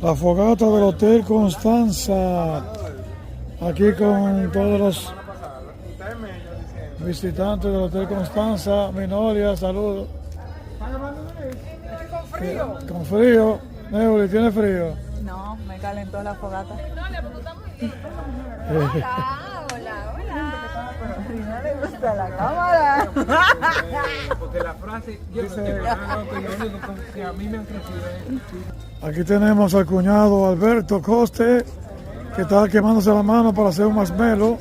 La fogata del Hotel Constanza. Aquí con todos los visitantes del Hotel Constanza. Minoria, saludos. Con frío. Neuli, ¿tiene frío? No, me calentó la fogata. No le gusta la cámara. Porque la frase dice que a mí me han crecido. Aquí tenemos al cuñado Alberto Coste, que está quemándose la mano para hacer un marshmallow.